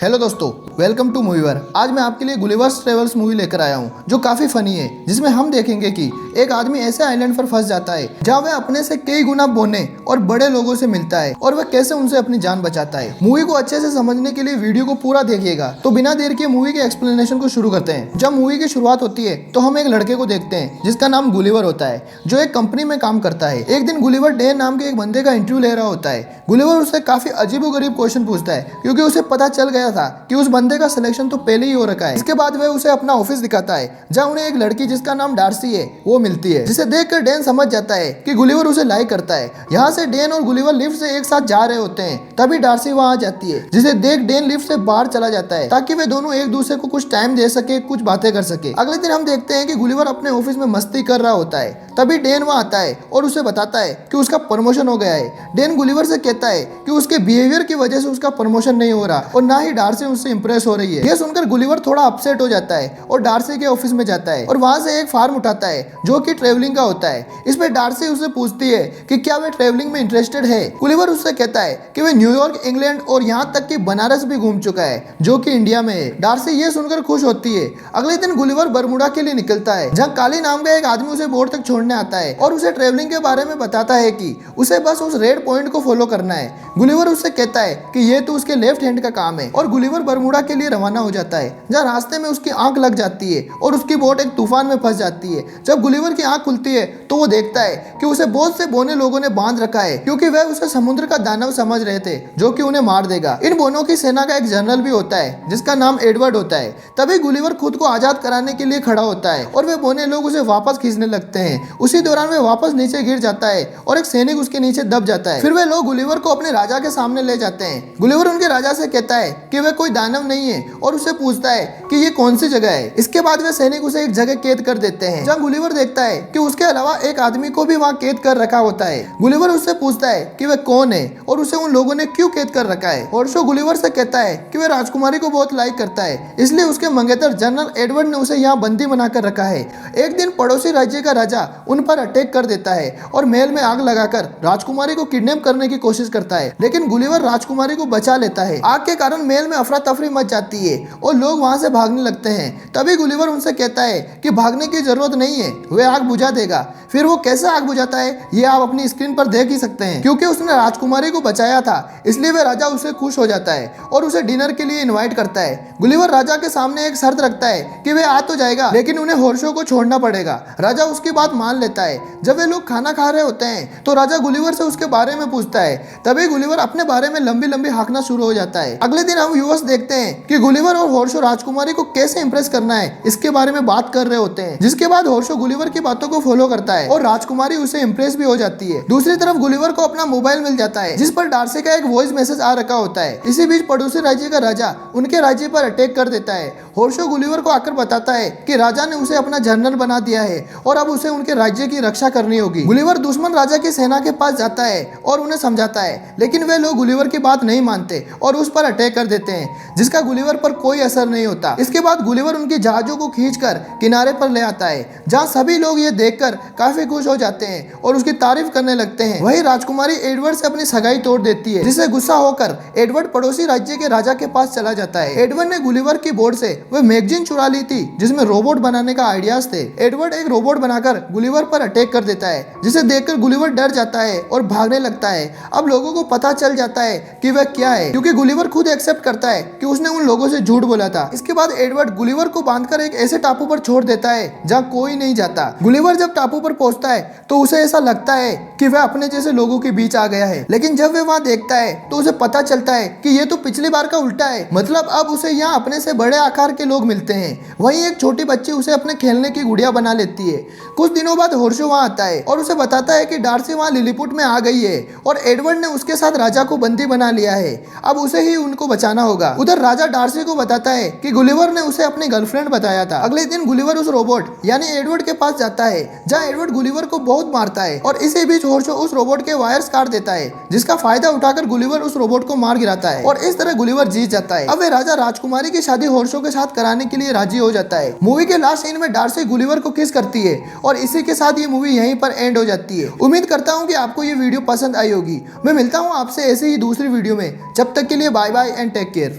Hello दोस्तों, welcome to मूवीवर। आज मैं आपके लिए गुलिवर्स ट्रेवल्स मूवी लेकर आया हूँ जो काफ़ी फनी है, जिसमें हम देखेंगे कि एक आदमी ऐसे आइलैंड पर फंस जाता है जहाँ वह अपने से कई गुना बोने और बड़े लोगों से मिलता है और वह कैसे उनसे अपनी जान बचाता है। मूवी को अच्छे से समझने के लिए वीडियो को पूरा देखिएगा। तो बिना देर किए मूवी के एक्सप्लेनेशन को शुरू करते हैं। जब मूवी की शुरुआत होती है तो हम एक लड़के को देखते हैं जिसका नाम गुलिवर होता है, जो एक कंपनी में काम करता है। एक दिन गुलिवर डे नाम के एक बंदे का इंटरव्यू ले रहा होता है। गुलिवर उससे काफी अजीबोगरीब क्वेश्चन पूछता है क्योंकि उसे पता चल गया था कि उस बंदे का सिलेक्शन तो पहले ही हो रखा है। इसके बाद वह उसे अपना ऑफिस दिखाता है जहां उन्हें एक लड़की जिसका नाम डार्सी है वो मिलती है, जिसे देखकर डैन समझ जाता है कि गुलिवर उसे लाइक करता है। यहाँ से डैन और गुलिवर लिफ्ट से एक साथ जा रहे होते हैं, तभी डार्सी वहां आ जाती है, जिसे देख डैन लिफ्ट से बाहर चला जाता है ताकि वे दोनों एक दूसरे को कुछ टाइम दे सके, कुछ बातें कर सके। अगले दिन हम देखते हैं कि गुलिवर अपने ऑफिस में मस्ती कर रहा होता है, तभी डैन वहां आता है और उसे बताता है कि उसका प्रमोशन हो गया है। डैन गुलिवर से कहता है कि उसके बिहेवियर की वजह से उसका प्रमोशन नहीं हो रहा और ना ही डार्सी उससे इंप्रेस हो रही है। यह सुनकर गुलिवर थोड़ा अपसेट हो जाता है और डार्सी के ऑफिस में जाता है और वहां से एक फार्म उठाता है जो कि ट्रेवलिंग का होता है। इसमें डार्सी उससे पूछती है कि क्या वे ट्रेवलिंग में इंटरेस्टेड है। गुलिवर उससे कहता है कि वे न्यूयॉर्क, इंग्लैंड और यहाँ तक कि बनारस भी घूम चुका है जो कि इंडिया में है। डार्सी ये सुनकर खुश होती है। अगले दिन गुलिवर बरमुडा के लिए निकलता है जहाँ काली नाम का एक आदमी उसे बोर्ड तक छोड़ने आता है और उसे ट्रेवलिंग के बारे में बताता है कि उसे बस उस रेड पॉइंट को फॉलो करना है। गुलिवर उससे कहता है कि ये तो उसके लेफ्ट हैंड का काम है और गुलिवर बरमुडा के लिए रवाना हो जाता है जहाँ रास्ते में उसकी आंख लग जाती है और उसकी बोट एक तूफान में फंस जाती है। जब गुलिवर की आंख खुलती है तो वो देखता है कि उसे बहुत से बोने लोगों ने बांध रखा है क्योंकि वह उसे समुद्र का दानव समझ रहे थे जो कि उन्हें मार देगा। इन बोनों की सेना का एक जनरल भी होता है जिसका नाम एडवर्ड होता है। तभी गुलिवर खुद को आजाद कराने के लिए खड़ा होता है और वे बोने लोग उसे वापस खींचने लगते हैं। उसी दौरान वे वापस नीचे गिर जाता है और एक सैनिक उसके नीचे दब जाता है। फिर वे लोग गुलिवर को अपने राजा के सामने ले जाते हैं। गुलिवर उनके राजा से कहता है कि वह कोई दानव नहीं है और उससे पूछता है कि ये कौन सी जगह है। इसके बाद वे सैनिक उसे एक जगह कैद कर देते हैं जहाँ गुलिवर देखता है कि उसके अलावा एक आदमी को भी वहाँ कैद कर रखा होता है। गुलिवर उससे पूछता है कि वह कौन है और उसे उन लोगों ने क्यों कैद कर रखा है। हॉर्शो गुलिवर से कहता है कि वह राजकुमारी को बहुत लाइक करता है, इसलिए उसके मंगेतर जनरल एडवर्ड ने उसे यहाँ बंदी बनाकर रखा है। एक दिन पड़ोसी राज्य का राजा उन पर अटैक कर देता है और महल में आग लगाकर राजकुमारी को किडनैप करने की कोशिश करता है, लेकिन गुलिवर राजकुमारी को बचा लेता है। आग के कारण महल में अफरा तफरी मच जाती है और लोग वहां से भागने लगते हैं। तभी गुलिवर उनसे कहता है कि भागने की जरूरत नहीं है, वह आग बुझा देगा। फिर वो कैसे आग बुझाता है ये आप अपनी स्क्रीन पर देख ही सकते हैं। क्योंकि उसने राजकुमारी को बचाया था इसलिए वह राजा उससे खुश हो जाता है और उसे डिनर के लिए इनवाइट करता है। गुलिवर राजा के सामने एक शर्त रखता है कि वह आ तो जाएगा लेकिन उन्हें हॉर्शो को छोड़ना पड़ेगा। राजा उसकी बात मान लेता है। जब वे लोग खाना खा रहे होते हैं तो राजा गुलिवर से उसके बारे में पूछता है। तभी गुलिवर अपने बारे में लंबी लंबी हाँकना शुरू हो जाता है। अगले दिन हम व्यूअर्स देखते हैं कि गुलिवर और हॉर्शो राजकुमारी को कैसे इंप्रेस करना है इसके बारे में बात कर रहे होते हैं, जिसके बाद हॉर्शो गुलिवर की बातों को फॉलो करता है और राजकुमारी उसे इंप्रेस भी हो जाती है। दूसरी तरफ गुलिवर को अपना मोबाइल मिल जाता है जिस पर डार्सी का एक वॉइस मैसेज आ रखा होता है। इसी बीच पड़ोसी राज्य का राजा उनके राज्य पर अटैक कर देता है। हॉर्शो गुलिवर को आकर बताता है कि राजा ने उसे अपना जनरल बना दिया है और अब उसे उनके राज्य की रक्षा करनी होगी। गुलिवर दुश्मन राजा की सेना के पास जाता है और उन्हें समझाता है, लेकिन वे लोग गुलिवर की बात नहीं मानते और उस पर अटैक कर देते हैं जिसका गुलिवर पर कोई असर नहीं होता। इसके बाद गुलिवर उनके जहाजों को खींचकर किनारे पर ले आता है जहां सभी लोग ये देखकर काफी खुश हो जाते हैं और उसकी तारीफ करने लगते हैं। वही राजकुमारी एडवर्ड से अपनी सगाई तोड़ देती है, जिससे गुस्सा होकर एडवर्ड पड़ोसी राज्य के राजा के पास चला जाता है। एडवर्ड ने गुलिवर की बोर्ड से वह मैगजीन चुरा ली थी जिसमें रोबोट बनाने का आइडियाज थे। एडवर्ड एक रोबोट बनाकर गुलिवर पर अटैक कर देता है, जिसे देखकर गुलिवर डर जाता है और भागने लगता है। अब लोगों को पता चल जाता है कि वह क्या है क्योंकि गुलिवर खुद एक्सेप्ट करता है कि उसने उन लोगों से झूठ बोला था। इसके बाद एडवर्ड गुलिवर को बांधकर एक ऐसे टापू पर छोड़ देता है जहाँ कोई नहीं जाता। गुलिवर जब टापू पर पहुंचता है तो उसे ऐसा लगता है कि वह अपने जैसे लोगों के बीच आ गया है, लेकिन जब वह वहाँ देखता है तो उसे पता चलता है कि ये तो पिछली बार का उल्टा है। मतलब अब उसे यहाँ अपने से बड़े आकार के लोग मिलते हैं। वहीं एक छोटी बच्ची उसे अपने खेलने की गुड़िया बना लेती है। कुछ दिनों बाद हॉर्शो वहाँ आता है और उसे बताता है कि डार्सी वहाँ लिलीपुट में आ गई है और एडवर्ड ने उसके साथ राजा को बंदी बना लिया है। अब उसे ही उनको बचाना होगा। उधर राजा डार्सी को बताता है कि गुलिवर ने उसे अपनी गर्लफ्रेंड बताया था। अगले दिन गुलिवर उस रोबोट यानी एडवर्ड के पास जाता है जहाँ एडवर्ड गुलिवर को बहुत मारता है और इसी बीच हॉर्शो उस रोबोट के वायर्स काट देता है, जिसका फायदा उठाकर गुलिवर उस रोबोट को मार गिराता है और इस तरह गुलिवर जीत जाता है। अब वे राजा राजकुमारी की शादी हॉर्शो के साथ कराने के लिए राजी हो जाता है। मूवी के लास्ट सीन में डार्सी गुलिवर को किस करती है और इसी के साथ ये मूवी यहीं पर एंड हो जाती है। उम्मीद करता हूँ कि आपको ये वीडियो पसंद आई होगी। मैं मिलता हूँ आपसे ऐसे ही दूसरी वीडियो में। जब तक के लिए bye bye and take care.